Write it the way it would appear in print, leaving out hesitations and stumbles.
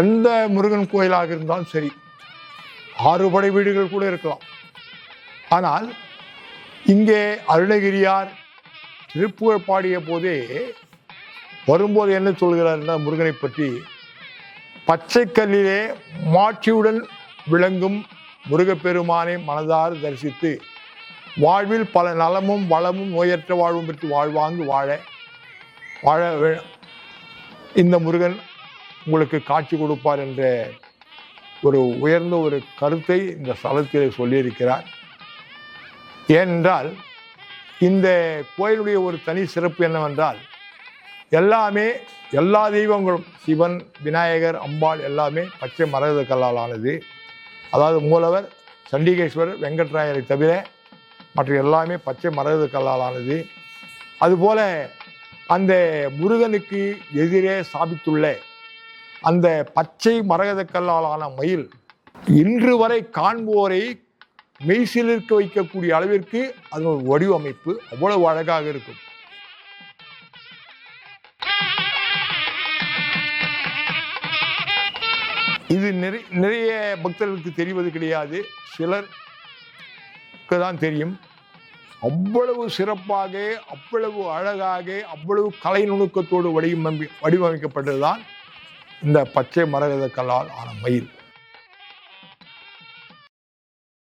எந்த முருகன் கோயிலாக இருந்தாலும் சரி, 6 படை வீடுகள் கூட இருக்கலாம். ஆனால் இங்கே அருணகிரியார் திருப்புகழ் பாடிய போதே வரும்போது என்ன சொல்கிறார்னா, முருகனை பற்றி, பச்சை கல்லிலே மாட்சியுடன் விளங்கும் முருகப்பெருமானை மனதார் தரிசித்து வாழ்வில் பல நலமும் வளமும் நோயற்ற வாழ்வும் பெற்று வாழ்வாங்கு வாழ இந்த முருகன் உங்களுக்கு காட்சி கொடுப்பார் என்ற ஒரு உயர்ந்த ஒரு கருத்தை இந்த ஸ்தலத்திலே சொல்லியிருக்கிறார். ஏனென்றால் இந்த கோயிலுடைய ஒரு தனி சிறப்பு என்னவென்றால், எல்லா தெய்வங்களும் சிவன், விநாயகர், அம்பாள் எல்லாமே பச்சை மரகத கல்லால் ஆனது. அதாவது மூலவர், சண்டிகேஸ்வரர், வெங்கட்ராயரை தவிர மற்ற எல்லாமே பச்சை மரகத கல்லால் ஆனது. அதுபோல அந்த முருகனுக்கு எதிரே ஸ்தாபித்துள்ள அந்த பச்சை மரகத கல்லாலான மயில் இன்று வரை காண்போரை மெய்சிலிருக்க வைக்கக்கூடிய அளவிற்கு அது ஒரு வடிவமைப்பு அவ்வளவு அழகாக இருக்கும். இது நிறைய பக்தர்களுக்கு தெரிவது கிடையாது, சிலருக்கு தான் தெரியும். அவ்வளவு சிறப்பாக, அவ்வளவு அழகாக, அவ்வளவு கலை நுணுக்கத்தோடு வடிவமைக்கப்பட்டதுதான் இந்த பச்சை மரகத கல்லால் ஆன மயில்.